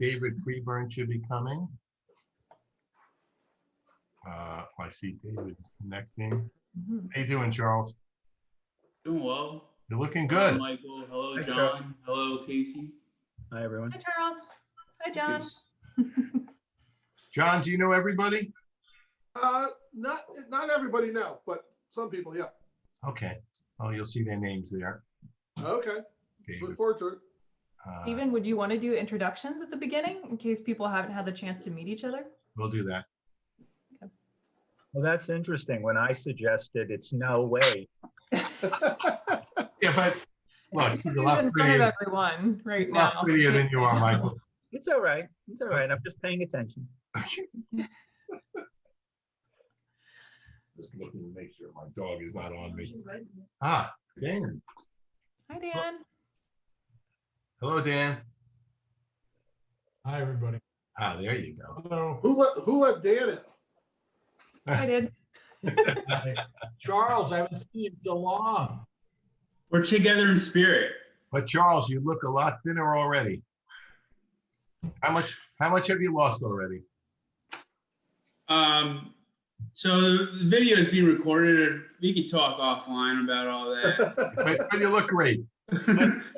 David Freeburn should be coming. I see David connecting. How you doing, Charles? Doing well. You're looking Hello, good. Michael. Hello, Hi, John. Charles. Hello, Casey. Hi, everyone. Hi, Charles. Hi, John. John, do you know everybody? Not everybody, no, but some people, yeah. Okay. Oh, you'll see their names there. Okay, David. look forward to it. Stephen, would you want to do introductions at the beginning in case people haven't had the chance to meet each other? We'll do that. Well, that's interesting. When I suggested it's no way. Yeah, but look, He's he's a in lot front of prettier, everyone right a lot now. prettier than you are, Michael. It's all right. It's all right. I'm just paying attention. Just looking to make sure my dog is not on me. Ah, Dan. Hi, Dan. Hello, Dan. Hi, everybody. Ah, there you go. Hello. Who let Dan in? I did. Hi. Charles, I haven't seen you in so long. We're together in spirit. But Charles, you look a lot thinner already. How much have you lost already? So the video is being recorded. We can talk offline about all that. But you look great.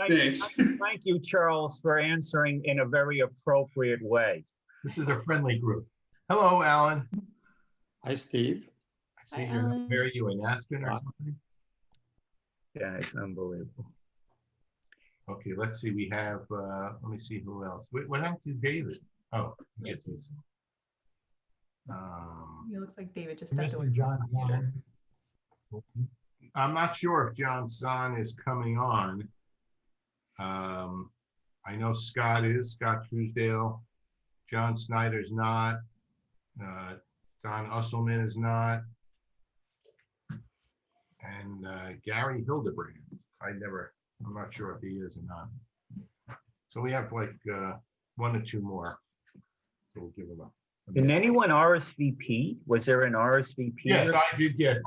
Thanks. Thank you, Charles, for answering in a very appropriate way. This is a friendly group. Hello, Alan. Hi, Steve. I see Hi, you're, Alan. where are you, in Aspen or something? Yeah, it's unbelievable. Okay, let's see, we have, let me see who else. What happened to David? Oh, yes, he's. It looks like David just stepped away. Missing John Klein. I'm not sure if John Son is coming on. I know Scott Truesdale. John Snyder's not. Don Usselman is not. And Gary Hildebrand. I'm not sure if he is or not. So we have like one or two more. So we'll give them a. Did anyone RSVP? Was there an RSVP? Yes, I did get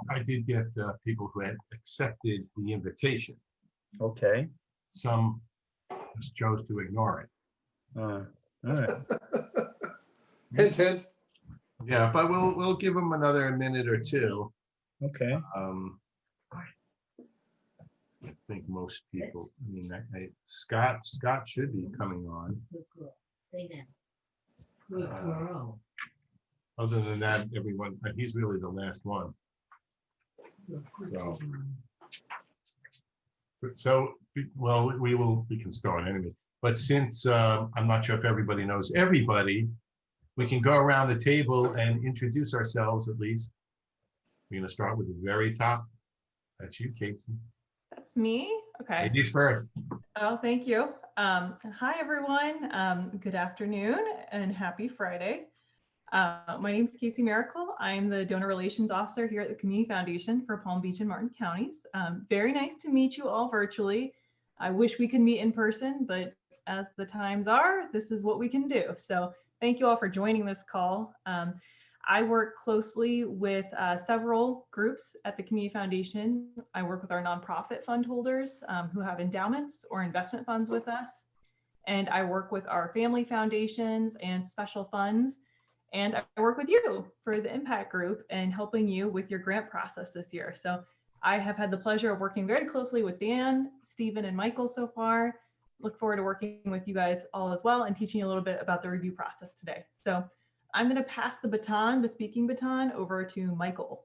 people who had accepted the invitation. Okay. Some just chose to ignore it. All right. Hint, hint. Yeah, but we'll give them another minute or two. Okay. I think most people, I mean, Scott should be coming on. Good girl. Stay down. Good girl. Other than that, everyone, he's really the last one. So, well, we can start anyway. But since I'm not sure if everybody knows everybody, we can go around the table and introduce ourselves at least. We're going to start with the very top. That's you, Casey. That's me. Okay. Ladies first. Oh, thank you. Hi, everyone. Good afternoon and happy Friday. My name is Casey Miracle. I'm the Donor Relations Officer here at the Community Foundation for Palm Beach and Martin Counties. Very nice to meet you all virtually. I wish we could meet in person, but as the times are, this is what we can do. So thank you all for joining this call. I work closely with several groups at the Community Foundation. I work with our nonprofit fund holders who have endowments or investment funds with us. And I work with our family foundations and special funds. And I work with you for the impact group and helping you with your grant process this year. So I have had the pleasure of working very closely with Dan, Stephen, and Michael so far. Look forward to working with you guys all as well and teaching you a little bit about the review process today. So I'm going to pass the speaking baton over to Michael.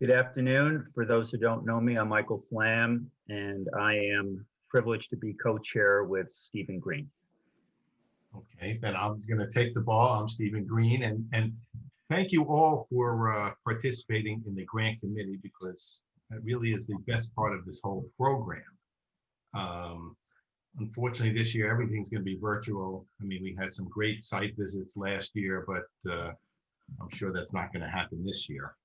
Good afternoon. For those who don't know me, I'm Michael Flam, and I am privileged to be co-chair with Stephen Green. Okay, then I'm going to take the ball. I'm Stephen Green, and thank you all for participating in the grant committee, because that really is the best part of this whole program. Unfortunately, this year, everything's going to be virtual. I mean, we had some great site visits last year, but I'm sure that's not going to happen this year.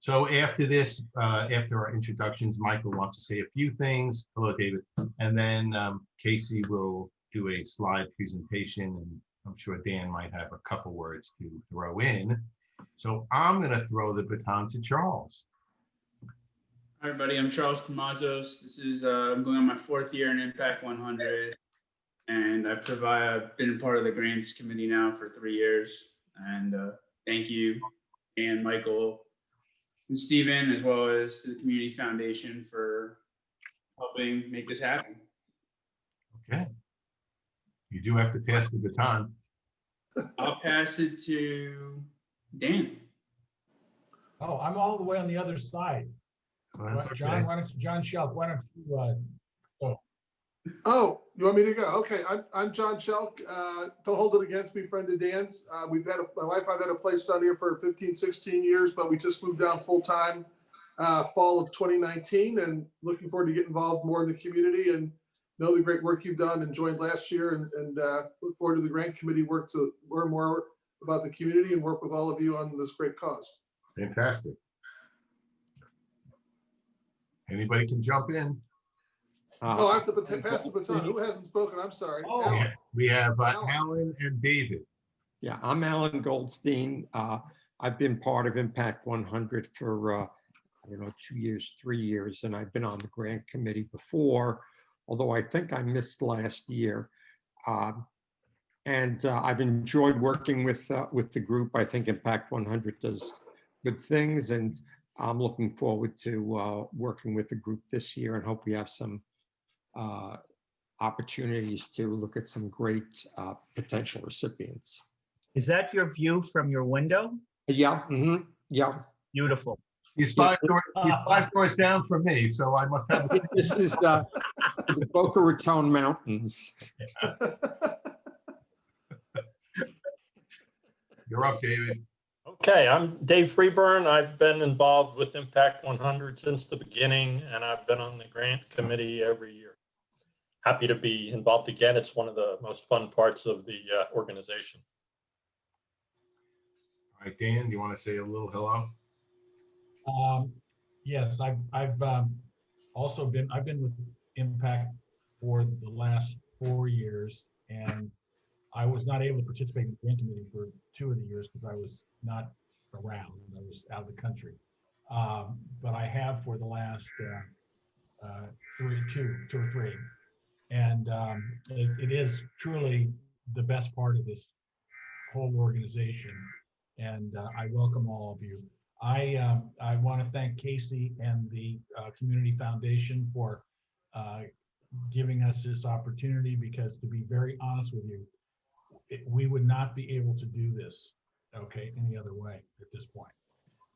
So after this, after our introductions, Michael wants to say a few things. Hello, David. And then Casey will do a slide presentation, and I'm sure Dan might have a couple words to throw in. So I'm going to throw the baton to Charles. Hi, everybody. I'm Charles Tomazos. This is I'm going on my 4th year in Impact 100. I've been a part of the grants committee now for 3 years. And thank you, Dan, Michael, and Stephen, as well as to the Community Foundation for helping make this happen. Okay. You do have to pass the baton. I'll pass it to Dan. Oh, I'm all the way on the other side. Well, that's John, okay. why don't you, John Shelk, why don't you, Oh, you want me to go? Okay, I'm John Shelk. Don't hold it against me, friend of Dan's. My wife and I've had a place down here for 15, 16 years, but we just moved down full time fall of 2019, and looking forward to get involved more in the community and know the great work you've done and joined last year, and look forward to the grant committee work to learn more about the community and work with all of you on this great cause. Fantastic. Anybody can jump in. Oh, I have to pass the baton. Who hasn't spoken? I'm sorry. Oh. Alan. We have Alan. Alan and David. Yeah, I'm Alan Goldstein. I've been part of Impact 100 for, 2 years, 3 years, and I've been on the grant committee before, although I think I missed last year. And I've enjoyed working with the group. I think Impact 100 does good things, and I'm looking forward to working with the group this year, and hope we have some opportunities to look at some great potential recipients. Is that your view from your window? Yeah, yeah. Beautiful. He's five doors down from me, so I must have. This is the Boca Raton Mountains. You're up, David. Okay, I'm Dave Freeburn. I've been involved with Impact 100 since the beginning, and I've been on the grant committee every year. Happy to be involved again. It's one of the most fun parts of the organization. All right, Dan, do you want to say a little hello? yes, I've also been with Impact for the last 4 years, and I was not able to participate in the grant committee for 2 of the years because I was not around. I was out of the country. But I have for the last 2 or 3. And it is truly the best part of this whole organization. And I welcome all of you. I want to thank Casey and the Community Foundation for giving us this opportunity, because to be very honest with you, we would not be able to do this, okay, any other way at this point.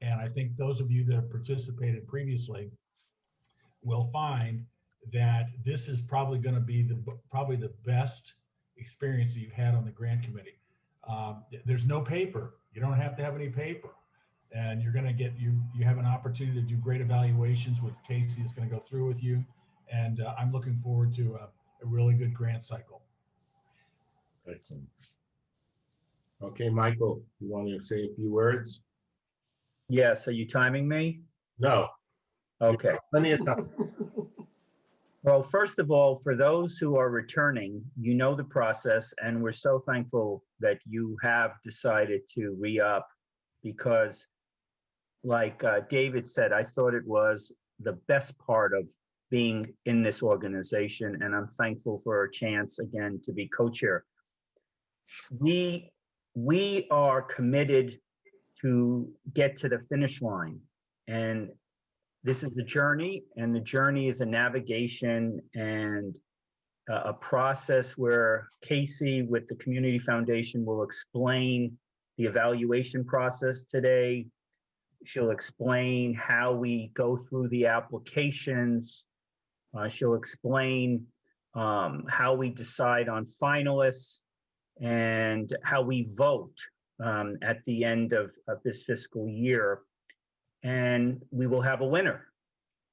And I think those of you that have participated previously will find that this is probably going to be the best experience that you've had on the grant committee. There's no paper. You don't have to have any paper. And you're going to get, you have an opportunity to do great evaluations, which Casey is going to go through with you. And I'm looking forward to a really good grant cycle. Excellent. Okay, Michael, you want to say a few words? Yes, are you timing me? No. Okay. Plenty of time. Well, first of all, for those who are returning, you know the process, and we're so thankful that you have decided to re-up, because like David said, I thought it was the best part of being in this organization, and I'm thankful for a chance again to be co-chair. We are committed to get to the finish line, and this is the journey, and the journey is a navigation and a process where Casey with the Community Foundation will explain the evaluation process today. She'll explain how we go through the applications. She'll explain how we decide on finalists and how we vote at the end of this fiscal year. And we will have a winner.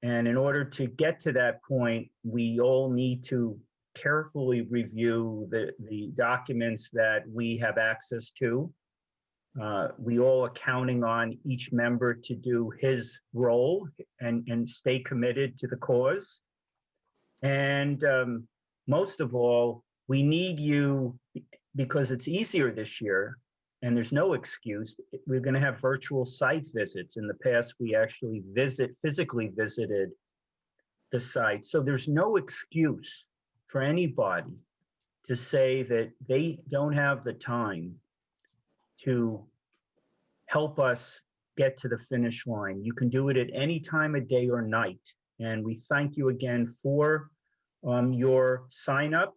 And in order to get to that point, we all need to carefully review the documents that we have access to. We all are counting on each member to do his role and stay committed to the cause. And most of all, we need you, because it's easier this year and there's no excuse. We're going to have virtual site visits. In the past, we actually physically visited the site. So there's no excuse for anybody to say that they don't have the time to help us get to the finish line. You can do it at any time of day or night. And we thank you again for your sign up.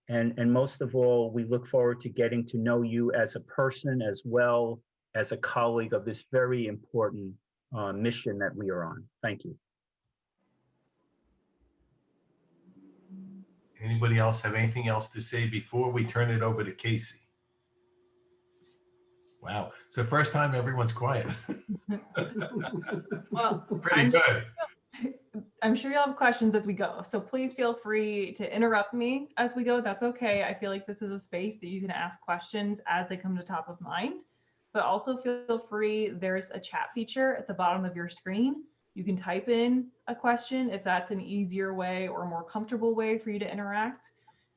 And most of all, we look forward to getting to know you as a person as well as a colleague of this very important mission that we are on. Thank you. Anybody else have anything else to say before we turn it over to Casey? Wow, it's the first time everyone's quiet. Well, Pretty good. I'm sure you'll have questions as we go. So please feel free to interrupt me as we go. That's okay. I feel like this is a space that you can ask questions as they come to top of mind, but also feel free. There's a chat feature at the bottom of your screen. You can type in a question if that's an easier way or more comfortable way for you to interact.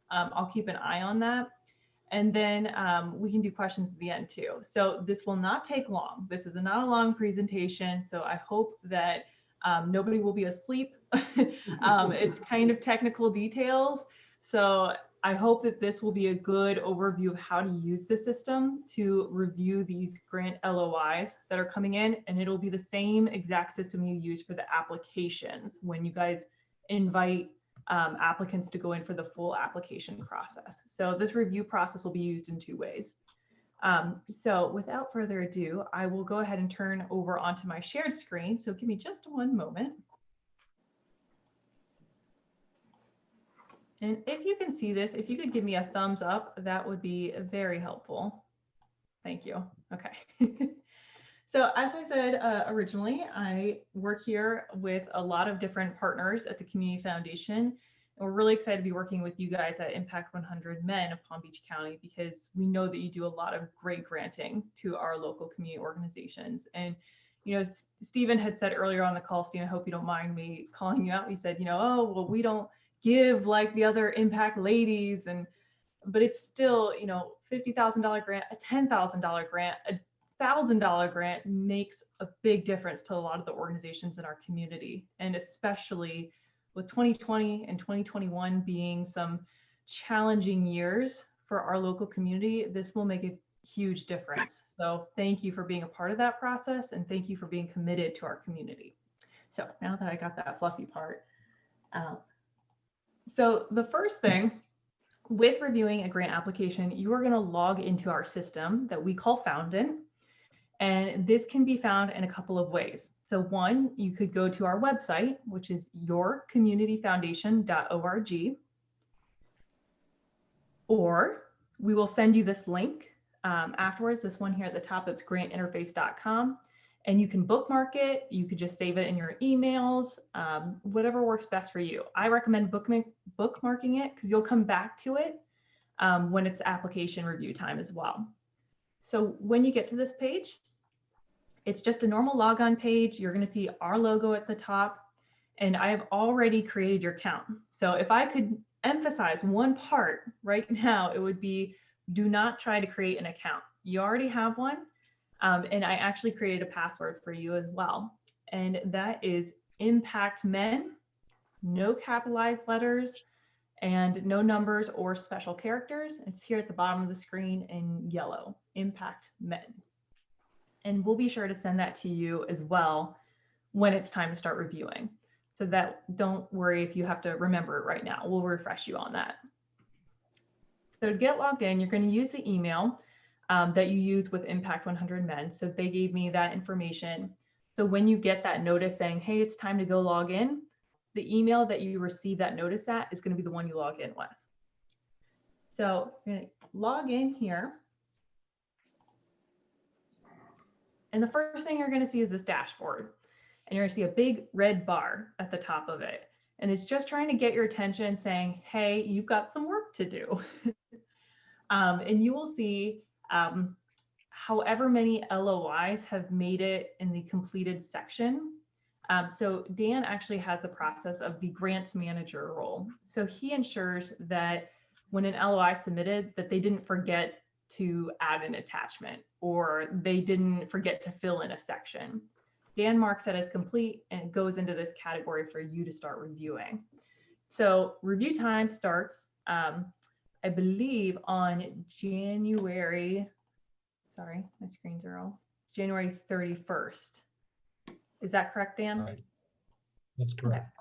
I'll keep an eye on that. And then we can do questions at the end too. So this will not take long. This is not a long presentation. So I hope that nobody will be asleep. It's kind of technical details. So I hope that this will be a good overview of how to use the system to review these grant LOIs that are coming in. And it'll be the same exact system you use for the applications when you guys invite applicants to go in for the full application process. So this review process will be used in two ways. So without further ado, I will go ahead and turn over onto my shared screen. So give me just one moment. And if you can see this, if you could give me a thumbs up, that would be very helpful. Thank you. Okay. So as I said originally, I work here with a lot of different partners at the Community Foundation. And we're really excited to be working with you guys at Impact 100 Men of Palm Beach County, because we know that you do a lot of great granting to our local community organizations. And, you know, Stephen had said earlier on the call, Stephen, I hope you don't mind me calling you out. He said, you know, oh, well, we don't give like the other Impact ladies. But it's still, you know, $50,000 grant, a $10,000 grant, a $1,000 grant makes a big difference to a lot of the organizations in our community. And especially with 2020 and 2021 being some challenging years for our local community, this will make a huge difference. So thank you for being a part of that process, and thank you for being committed to our community. So now that I got that fluffy part out. So the first thing with reviewing a grant application, you are going to log into our system that we call Foundin. And this can be found in a couple of ways. So one, you could go to our website, which is yourcommunityfoundation.org, or we will send you this link afterwards, this one here at the top, that's grantinterface.com. And you can bookmark it. You could just save it in your emails, whatever works best for you. I recommend bookmarking it because you'll come back to it when it's application review time as well. So when you get to this page, it's just a normal logon page. You're going to see our logo at the top, and I have already created your account. So if I could emphasize one part right now, it would be do not try to create an account. You already have one. And I actually created a password for you as well. And that is Impact Men, no capitalized letters and no numbers or special characters. It's here at the bottom of the screen in yellow, Impact Men. And we'll be sure to send that to you as well when it's time to start reviewing. So that don't worry if you have to remember it right now. We'll refresh you on that. So to get logged in, you're going to use the email that you use with Impact 100 Men. So they gave me that information. So when you get that notice saying, hey, it's time to go log in, the email that you receive that notice at is going to be the one you log in with. So I'm going to log in here. And the first thing you're going to see is this dashboard. And you're going to see a big red bar at the top of it. And it's just trying to get your attention saying, hey, you've got some work to do. And you will see however many LOIs have made it in the completed section. So Dan actually has a process of the grants manager role. So he ensures that when an LOI submitted, that they didn't forget to add an attachment or they didn't forget to fill in a section. Dan marks that as complete and it goes into this category for you to start reviewing. So review time starts I believe on January, sorry, my screens are all, January 31st. Is that correct, Dan? Right. That's correct.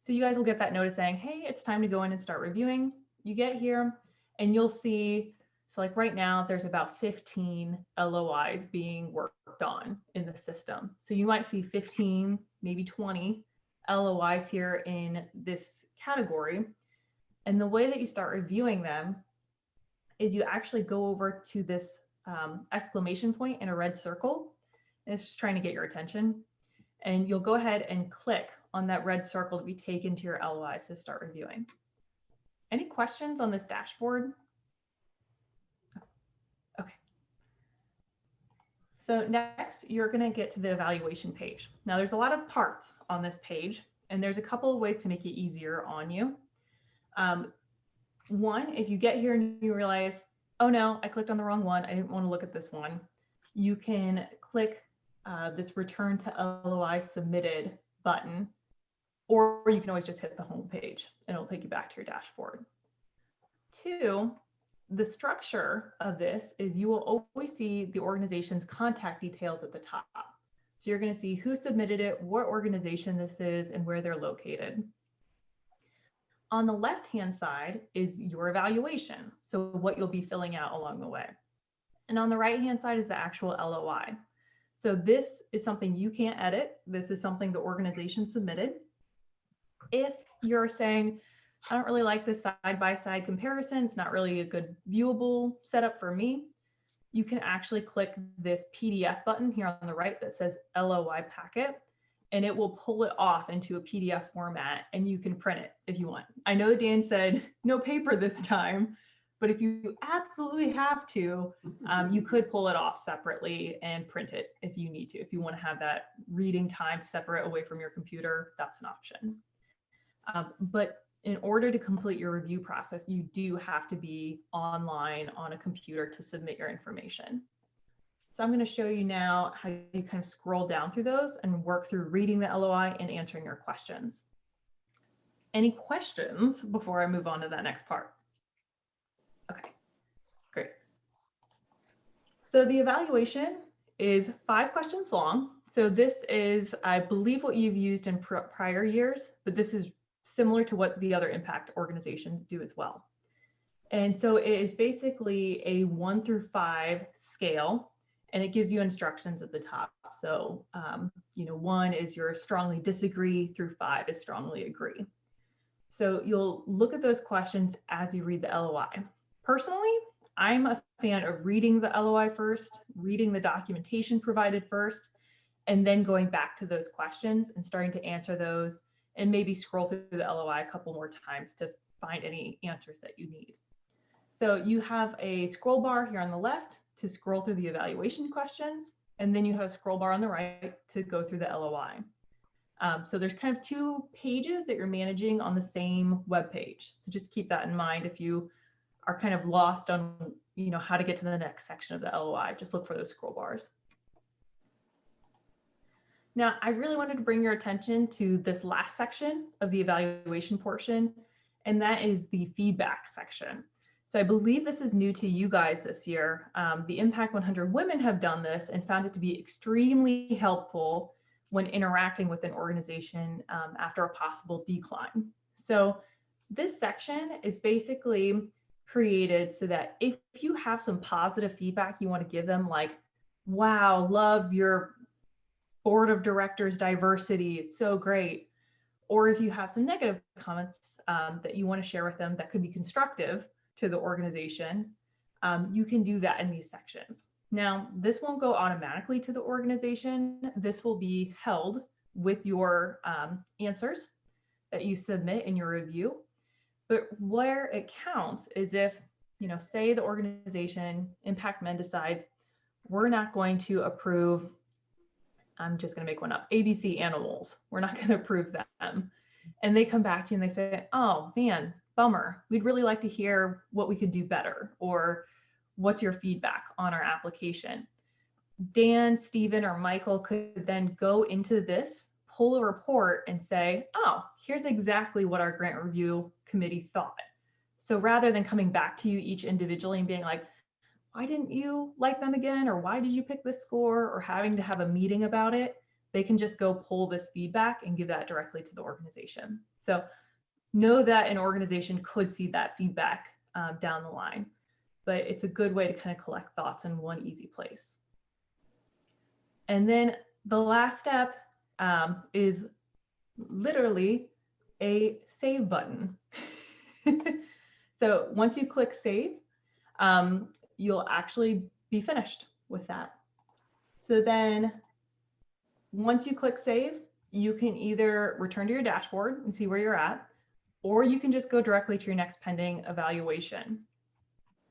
So you guys will get that notice saying, hey, it's time to go in and start reviewing. You get here and you'll see, so like right now, there's about 15 LOIs being worked on in the system. So you might see 15, maybe 20 LOIs here in this category. And the way that you start reviewing them is you actually go over to this exclamation point in a red circle. And it's just trying to get your attention. And you'll go ahead and click on that red circle to be taken to your LOIs to start reviewing. Any questions on this dashboard? Okay. So next, you're going to get to the evaluation page. Now, there's a lot of parts on this page, and there's a couple of ways to make it easier on you. One, if you get here and you realize, oh no, I clicked on the wrong one, I didn't want to look at this one, you can click this return to LOI submitted button, or you can always just hit the home page and it'll take you back to your dashboard. Two, the structure of this is you will always see the organization's contact details at the top. So you're going to see who submitted it, what organization this is, and where they're located. On the left-hand side is your evaluation, so what you'll be filling out along the way. And on the right-hand side is the actual LOI. So this is something you can't edit. This is something the organization submitted. If you're saying, I don't really like this side-by-side comparison, it's not really a good viewable setup for me, you can actually click this PDF button here on the right that says LOI packet, and it will pull it off into a PDF format and you can print it if you want. I know Dan said no paper this time, but if you absolutely have to, you could pull it off separately and print it if you need to. If you want to have that reading time separate away from your computer, that's an option. But in order to complete your review process, you do have to be online on a computer to submit your information. So I'm going to show you now how you kind of scroll down through those and work through reading the LOI and answering your questions. Any questions before I move on to that next part? Okay, great. So the evaluation is 5 questions long. So this is, I believe, what you've used in prior years, but this is similar to what the other impact organizations do as well. And so it is basically a 1 through 5 scale, and it gives you instructions at the top. So, 1 is you're strongly disagree, through 5 is strongly agree. So you'll look at those questions as you read the LOI. Personally, I'm a fan of reading the LOI first, reading the documentation provided first, and then going back to those questions and starting to answer those, and maybe scroll through the LOI a couple more times to find any answers that you need. So you have a scroll bar here on the left to scroll through the evaluation questions, and then you have a scroll bar on the right to go through the LOI. So there's kind of 2 pages that you're managing on the same web page. So just keep that in mind if you are kind of lost on, how to get to the next section of the LOI. Just look for those scroll bars. Now, I really wanted to bring your attention to this last section of the evaluation portion, and that is the feedback section. So I believe this is new to you guys this year. The Impact 100 women have done this and found it to be extremely helpful when interacting with an organization after a possible decline. So this section is basically created so that if you have some positive feedback you want to give them, like, wow, love your board of directors diversity, it's so great. Or if you have some negative comments that you want to share with them that could be constructive to the organization, you can do that in these sections. Now, this won't go automatically to the organization. This will be held with your answers that you submit in your review. But where it counts is if, say the organization, Impact Men, decides we're not going to approve, I'm just going to make one up, ABC animals. We're not going to approve them. And they come back to you and they say, oh man, bummer. We'd really like to hear what we could do better, or what's your feedback on our application. Dan, Stephen, or Michael could then go into this, pull a report and say, oh, here's exactly what our grant review committee thought. So rather than coming back to you each individually and being like, why didn't you like them again? Or why did you pick this score? Or having to have a meeting about it, they can just go pull this feedback and give that directly to the organization. So know that an organization could see that feedback down the line, but it's a good way to kind of collect thoughts in one easy place. And then the last step is literally a save button. So once you click save, you'll actually be finished with that. So then once you click save, you can either return to your dashboard and see where you're at, or you can just go directly to your next pending evaluation.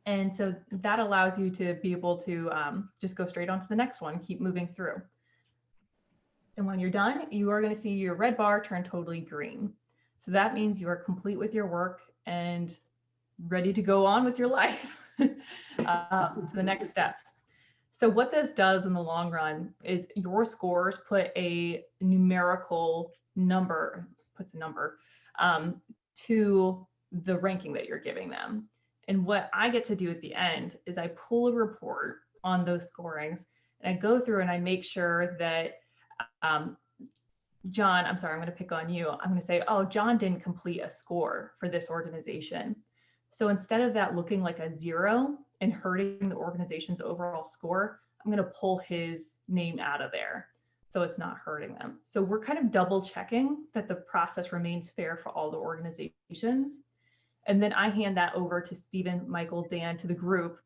And so that allows you to be able to just go straight on to the next one, keep moving through. And when you're done, you are going to see your red bar turn totally green. So that means you are complete with your work and ready to go on with your life to the next steps. So what this does in the long run is your scores put a numerical number, puts a number to the ranking that you're giving them. And what I get to do at the end is I pull a report on those scorings and I go through and I make sure that John, I'm sorry, I'm going to pick on you. I'm going to say, oh, John didn't complete a score for this organization. So instead of that looking like a 0 and hurting the organization's overall score, I'm going to pull his name out of there so it's not hurting them. So we're kind of double checking that the process remains fair for all the organizations. And then I hand that over to Stephen, Michael, Dan, to the group,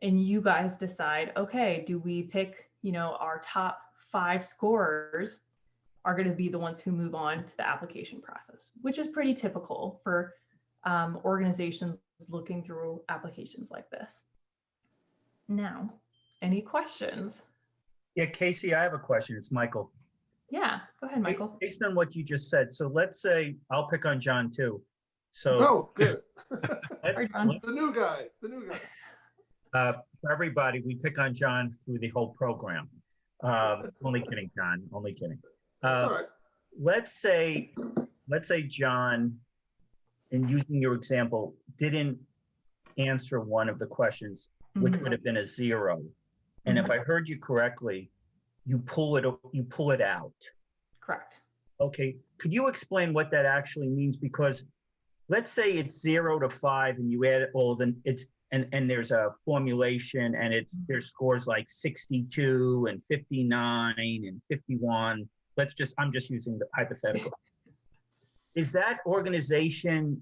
and you guys decide, okay, do we pick, our top 5 scorers are going to be the ones who move on to the application process, which is pretty typical for organizations looking through applications like this. Now, any questions? Yeah, Casey, I have a question. It's Michael. Yeah, go ahead, Michael. Based on what you just said, so let's say, I'll pick on John too. So, Oh, good. John. The new guy. For everybody, we pick on John through the whole program. Only kidding, John, only kidding. That's all right. Let's say John, in using your example, didn't answer one of the questions, which would have been a 0. And if I heard you correctly, you pull it out. Correct. Okay, could you explain what that actually means? Because let's say it's 0 to 5 and you add all the, and there's a formulation and there's scores like 62 and 59 and 51. I'm just using the hypothetical. Is that organization,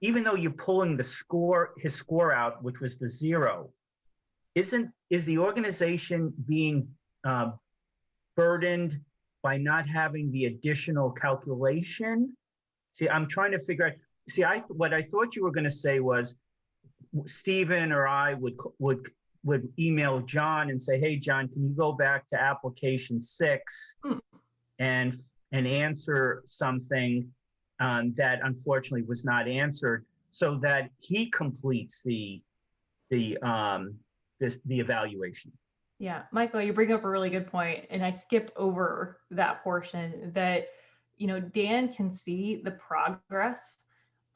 even though you're pulling his score out, which was the 0, is the organization being burdened by not having the additional calculation? See, I'm trying to figure out, what I thought you were going to say was Stephen or I would email John and say, hey, John, can you go back to application 6 and answer something that unfortunately was not answered so that he completes the evaluation. Yeah, Michael, you bring up a really good point, and I skipped over that portion that, Dan can see the progress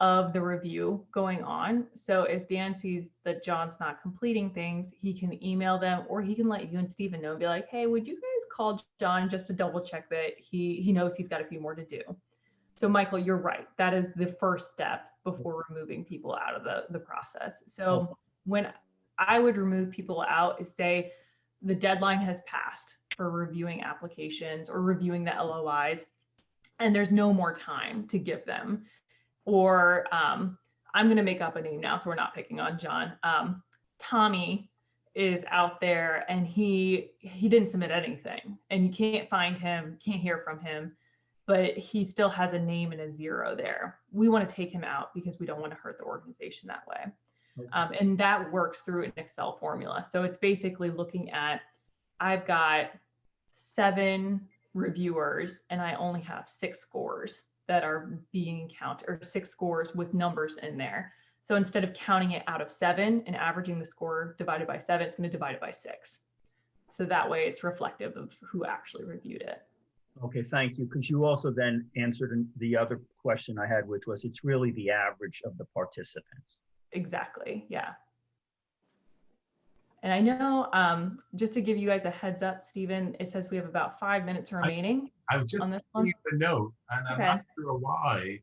of the review going on. So if Dan sees that John's not completing things, he can email them, or he can let you and Stephen know and be like, hey, would you guys call John just to double check that he knows he's got a few more to do. So Michael, you're right. That is the first step before removing people out of the process. So when I would remove people out is say the deadline has passed for reviewing applications or reviewing the LOIs, and there's no more time to give them. Or I'm going to make up a name now, so we're not picking on John. Tommy is out there and he didn't submit anything, and you can't find him, can't hear from him, but he still has a name and a 0 there. We want to take him out because we don't want to hurt the organization that way. And that works through an Excel formula. So it's basically looking at, I've got 7 reviewers and I only have 6 scores that are being counted, or 6 scores with numbers in there. So instead of counting it out of 7 and averaging the score divided by 7, it's going to divide it by 6. So that way it's reflective of who actually reviewed it. Okay, thank you, because you also then answered the other question I had, which was, it's really the average of the participants. Exactly, yeah. And I know, just to give you guys a heads up, Stephen, it says we have about 5 minutes remaining. I was just On this one? seeing the note, and I'm Okay. not sure why.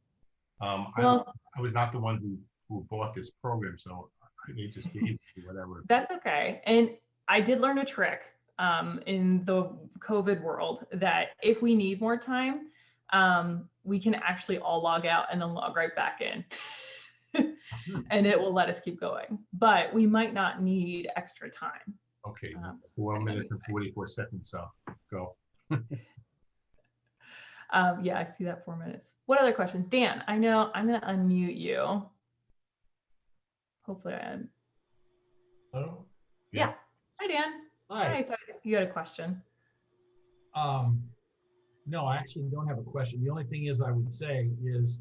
Well, I was not the one who bought this program, so I just gave you whatever. that's okay. And I did learn a trick in the COVID world that if we need more time, we can actually all log out and then log right back in. And it will let us keep going. But we might not need extra time. Okay, 4 minutes and 44 seconds, so go. Yeah, I see that 4 minutes. What other questions? Dan, I know I'm going to unmute you. Hopefully I am. Hello? Yeah. Hi, Dan. Hi. So you had a question. No, I actually don't have a question. The only thing is I would say is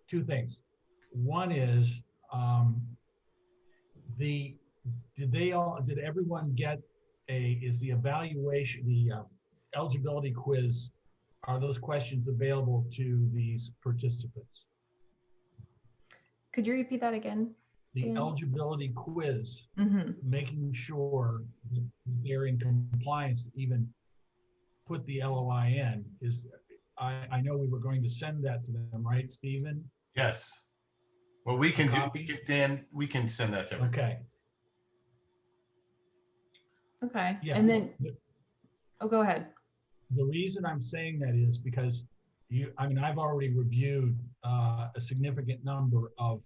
two things. One is did everyone get is the evaluation, the eligibility quiz, are those questions available to these participants? Could you repeat that again? The eligibility quiz, Mm-hmm. making sure that they're in compliance to even put the LOI in is, I know we were going to send that to them, right, Stephen? Yes. Well, we can Copy? Dan, we can send that to everyone. Okay. Okay. Yeah. And then, oh, go ahead. The reason I'm saying that is because I've already reviewed a significant number of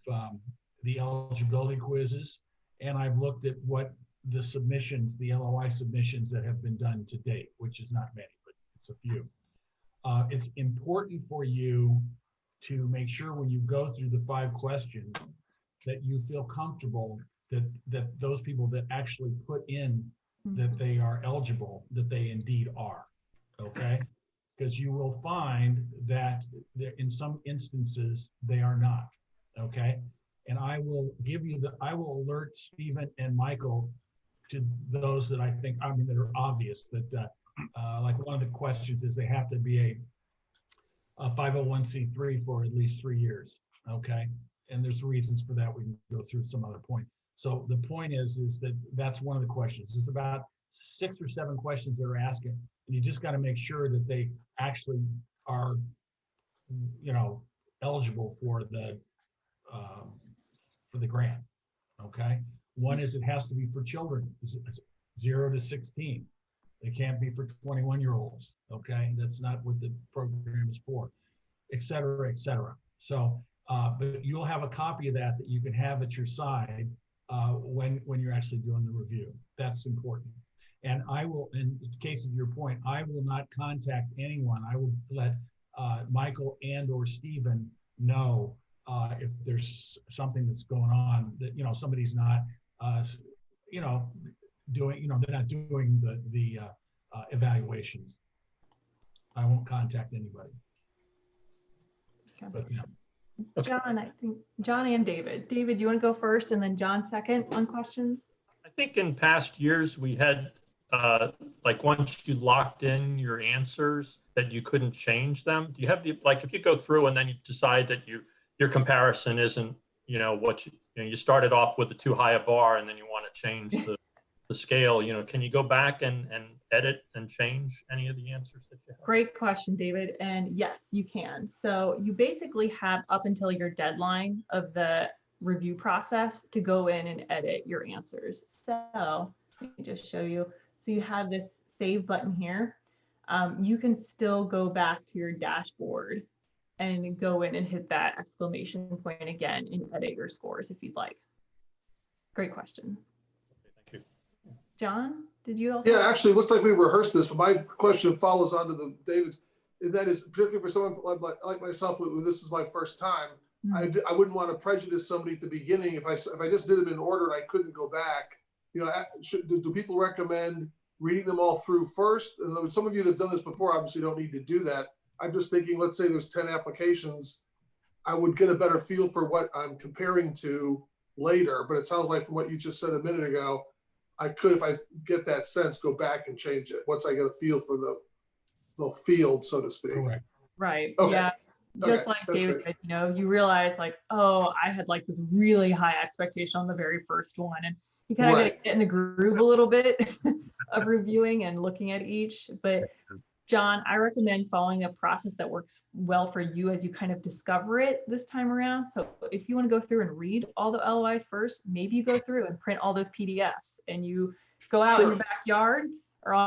the eligibility quizzes, and I've looked at what the submissions, the LOI submissions that have been done to date, which is not many, but it's a few. It's important for you to make sure when you go through the 5 questions that you feel comfortable that those people that actually put in that they are eligible, that they indeed are, okay? Because you will find that in some instances, they are not, okay? And I will alert Stephen and Michael to those that I think, that are obvious, that like one of the questions is they have to be a 501c3 for at least 3 years, okay? And there's reasons for that. We can go through some other point. So the point is that that's one of the questions. There's about 6 or 7 questions they're asking, and you just got to make sure that they actually are, eligible for the grant. Okay. One is it has to be for children, 0 to 16. It can't be for 21-year-olds. Okay, that's not what the program is for, et cetera, et cetera. So, but you'll have a copy of that you can have at your side when you're actually doing the review. That's important. And I will, in case of your point, I will not contact anyone. I will let Michael and or Stephen know if there's something that's going on that, somebody's not, doing, they're not doing the evaluations. I won't contact anybody. Okay. But, yeah. John, I think John and David. David, you want to go first and then John second on questions? I think in past years we had like once you locked in your answers that you couldn't change them. Do you have if you go through and then you decide that your comparison isn't, what you started off with a too high a bar and then you want to change the scale, can you go back and edit and change any of the answers that you have? Great question, David. And yes, you can. So you basically have up until your deadline of the review process to go in and edit your answers. So let me just show you. So you have this save button here. You can still go back to your dashboard and go in and hit that exclamation point again and edit your scores if you'd like. Great question. Thank you. John, did you also? Yeah, actually, it looks like we rehearsed this, but my question follows on to David's. And that is, particularly for someone like myself, this is my first time. Mm-hmm. I wouldn't want to prejudice somebody at the beginning. If I just did them in order and I couldn't go back, do people recommend reading them all through first? And some of you that have done this before obviously don't need to do that. I'm just thinking, let's say there's 10 applications, I would get a better feel for what I'm comparing to later. But it sounds like from what you just said a minute ago, I could, if I get that sense, go back and change it once I get a feel for little field, so to speak. Correct. Right. Okay. Yeah. Okay, Just like that's David great. said, you know, you realize like, oh, I had like this really high expectation on the very first one. And you kind of Right. get in the groove a little bit of reviewing and looking at each. But John, I recommend following a process that works well for you as you kind of discover it this time around. So if you want to go through and read all the LOIs first, maybe you go through and print all those PDFs and you go out in Sure. your backyard or on